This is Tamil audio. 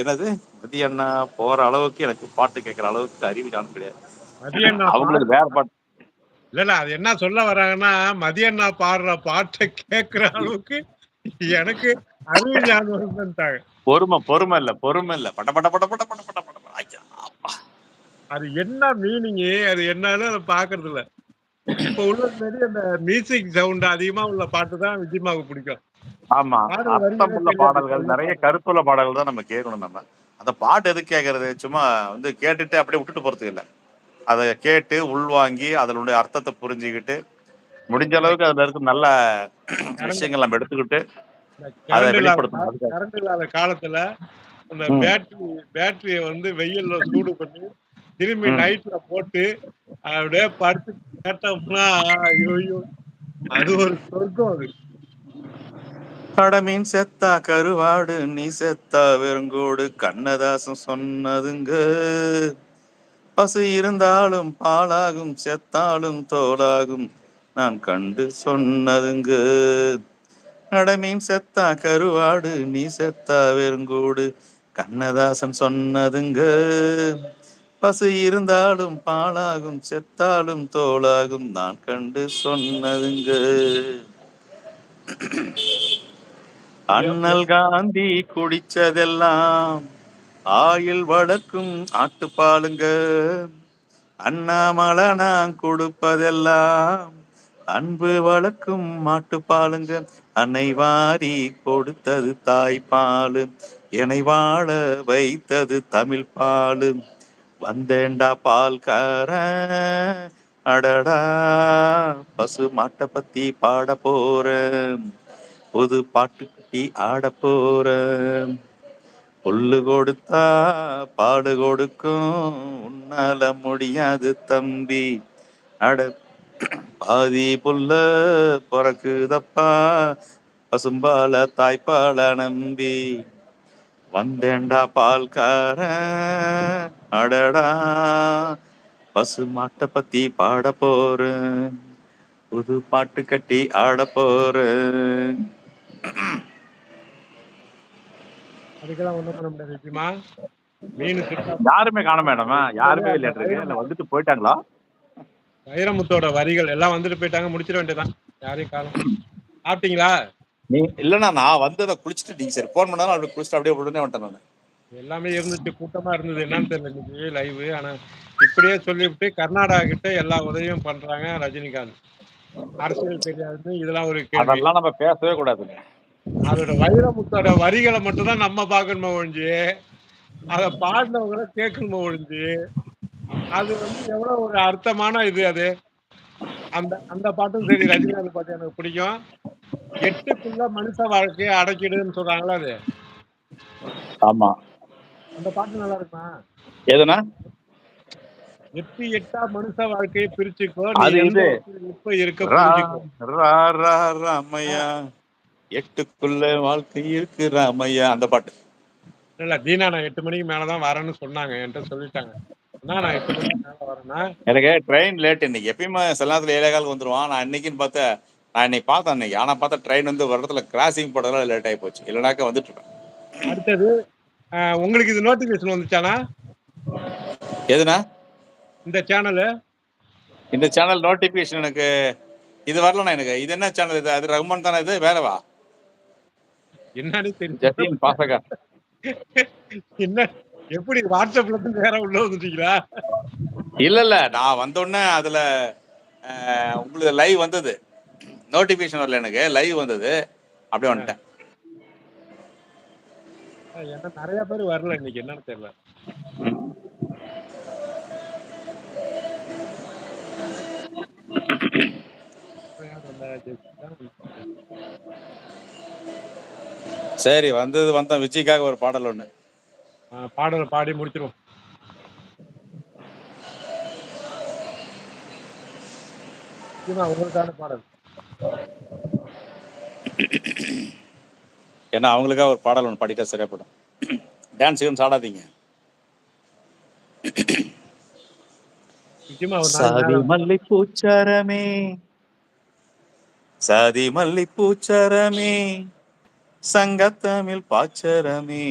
என்னது மதியண்ணா போற அளவுக்கு எனக்கு பாட்டு கேட்கற அளவுக்கு அறிவு ஞானம் கிடையாது. மதியண்ணா அவங்களுக்கு வேற பாட்டு. இல்ல அது என்ன சொல்ல வராங்கன்னா, மதியண்ணா பாடுற பாட்டை கேட்கிற அளவுக்கு எனக்கு அறிவு ஞானம் இருக்குன்ட்டாங்க. பொறுமை இல்ல பட பட பட பட பட பட பட ஐயா, அப்பா. அது என்ன மீனிங்கு, அது என்னன்னு அத பாக்குறது இல்ல. இப்ப உள்ள மாரி அந்த மியூசிக் சவுண்ட் அதிகமா உள்ள பாட்டு தான் விஜயம்மாவுக்கு பிடிக்கும். ஆமா, பாடல் வரிகளே அர்த்தமுள்ள தெரியாது இப்ப பாடல்கள், உள்ள நிறைய பாட்டு. கருத்துள்ள பாடல்கள் தான் நம்ம கேட்கணும். நம்ம அந்த பாட்டு எதுக்கு கேட்கறது? சும்மா வந்து கேட்டுட்டு அப்படியே விட்டுட்டு போறதுக்கு இல்ல. அதை கேட்டு உள்வாங்கி அதனுடைய அர்த்தத்தை புரிஞ்சுக்கிட்டு முடிஞ்ச இந்த அளவுக்கு அதுல இருக்க நல்ல கரண்ட் விஷயங்கள் நம்ம எடுத்துக்கிட்டு இந்த அதை கரண்ட் இல்லாத வெளிப்படுத்தணும். அதுக்காக. கரண்ட் இல்லாத காலத்துல அந்த ம், பேட்டரிய வந்து வெயில்ல சூடு பண்ணி திரும்பி ம். நைட்ல போட்டு அப்படியே படுத்து கேட்டோம்னா ஐயோ அது ஒரு சொர்க்கம் அது. கடமீன் செத்தா கருவாடு, நீ செத்தா வெறுங்கோடு, கண்ணதாசன் சொன்னதுங்க. பசு இருந்தாலும் பாலாகும், செத்தாலும் தோலாகும், நான் கண்டு சொன்னதுங்க. கடமீன் செத்தா கருவாடு, நீ செத்தா வெறுங்கோடு, கண்ணதாசன் சொன்னதுங்க. பசு இருந்தாலும் பாலாகும், செத்தாலும் தோலாகும், நான் கண்டு சொன்னதுங்க. எ- அண்ணல் காந்தி குடிச்சதெல்லாம் ஆயில் வளர்க்கும் ஆட்டுப்பாலுங்க. அண்ணாமலை நான் கொடுப்பதெல்லாம் அன்பு வளர்க்கும் மாட்டுப்பாலுங்க. அன்னை வாரி கொடுத்தது தாய்ப்பாலு, என்னை வாழ வைத்தது தமிழ் பாலு. வந்தேண்டா பால்காரன், அடடா பசு மாட்டை பத்தி பாட போறேன், புது பாட்டு கட்டி ஆட போறேன். புல்லு கொடுத்தா பாடு கொடுக்கும், உன்னால முடியாது தம்பி. அட பாதி புல்ல பொறக்குதப்பா, பசும்பால தாய்ப்பால நம்பி. வந்தேண்டா பால்காரன், அடடா பசு மாட்டை பத்தி பாட போறேன், புது பாட்டு கட்டி ஆட போறேன். அதுக்கெல்லாம் ஒண்ணும் பண்ண முடியாது விஜயமா. மீன் சுட்டா யாருமே காண மேடமா? யாருமே அந்த இல்லையாட்டு இல்ல வந்துட்டு போயிட்டாங்களா? வைரமுத்தோட வரிகள் எல்லாம் வந்துட்டு போயிட்டாங்க, முடிச்சிட வேண்டியதான். யாரையும் காணும். சாப்பிட்டீங்களா? நீ இல்லைன்னா நான் வந்து அதை குளிச்சுட்டு நீங்க சரி போன் பண்ணாலும் அப்படியே குளிச்சுட்டு அப்படியே உடனே வந்துட்டேன் நான். எல்லாமே இருந்துச்சு, கூட்டமா இருந்தது. என்னன்னு தெரியல இன்னைக்கு லைவ். ஆனா இப்படியே சொல்லிவிட்டு கர்நாடகா கிட்ட எல்லா உதவியும் பண்றாங்க ரஜினிகாந்த். அரசியல் தெரியாது, இதெல்லாம் ஒரு கேள்வி. அதெல்லாம் நம்ம பேசவே கூடாதுங்க. அதோட வைரமுத்தோட வரிகளை மட்டும் தான் நம்ம பார்க்கணுமோ ஒழிஞ்சு, அதை பாடினவங்களை கேட்கணுமோ ஒழிஞ்சு, அது வந்து எவ்வளவு ஒரு அர்த்தமான இது அது. அந்த அந்த பாட்டும் சரி, ரஜினிகாந்த் பாட்டு எனக்கு பிடிக்கும். எட்டுக்குள்ள மனுஷ வாழ்க்கையை அடக்கிடுன்னு சொல்றாங்களா அது. ஆமா. அந்த பாட்டு நல்லா இருக்குமா? எதுனா எட்டு எட்டா மனுஷ வாழ்க்கையை பிரிச்சுக்கோ, நீ அது எந்த இது இடத்துல இப்ப இருக்க ரா புரிஞ்சுக்கோ. ரா ரா ராமையா, எட்டுக்குள்ள வாழ்க்கை இருக்கு ராமையா, அந்த பாட்டு. இல்ல தீனா, நான் 8 மணிக்கு மேலதான் வரேன்னு சொன்னாங்க, என்கிட்ட சொல்லிட்டாங்க. ஆனா நான் 8 மணிக்கு மேல வரேன்னா எனக்கு ட்ரெயின் லேட் இன்னைக்கு. எப்பயுமே சில நேரத்துல 7:15 வந்துருவான். நான் இன்னைக்குன்னு பார்த்தேன். நான் இன்னைக்கு பார்த்தேன் இன்னைக்கு. ஆனா பார்த்தா ட்ரெயின் வந்து ஒரு இடத்துல கிராசிங் போட்டதால லேட் ஆகி போச்சு. இல்லைனாக்கா வந்துட்டு இருப்பேன். அடுத்தது உங்களுக்கு இது நோட்டிபிகேஷன் வந்துச்சானா? எதுனா இந்த சேனலு இந்த சேனல் நோட்டிபிகேஷன் எனக்கு இது வரலண்ணா. எனக்கு இது என்ன சேனல்? இது அது ரகுமான் தானே? இது வேறவா? என்னன்னு தெரியல. ஜசீன் பாசகா. என்ன எப்படி வாட்ஸ்அப்ல இருந்து வேற உள்ள வந்துட்டீங்களா? இல்ல இல்ல, நான் வந்த உடனே அதுல உங்களுக்கு லைவ் வந்தது. நோட்டிபிகேஷன் வரல, எனக்கு லைவ் வந்தது. அப்படியே வந்துட்டேன். ஏன்னா நிறைய பேர் வரல இன்னைக்கு, என்னன்னு தெரியல. சரி, வந்தோம். விஜய்க்காக ஒரு பாடல் ஒண்ணு. பாடலை பாடி முடிச்சிருவோம். உங்களுக்கான பாடல். ஏன்னா அவங்களுக்காக ஒரு பாடல் ஒன்று பாடிட்டா சரியா போடும். டான்ஸ் ஆடாதீங்க. நிச்சயமா ஒரு நாளைக்கு சாதி மேல மல்லி பூச்சாரமே, சாதி மல்லி பூச்சாரமே, சங்கத்தமிழ் பாச்சரமே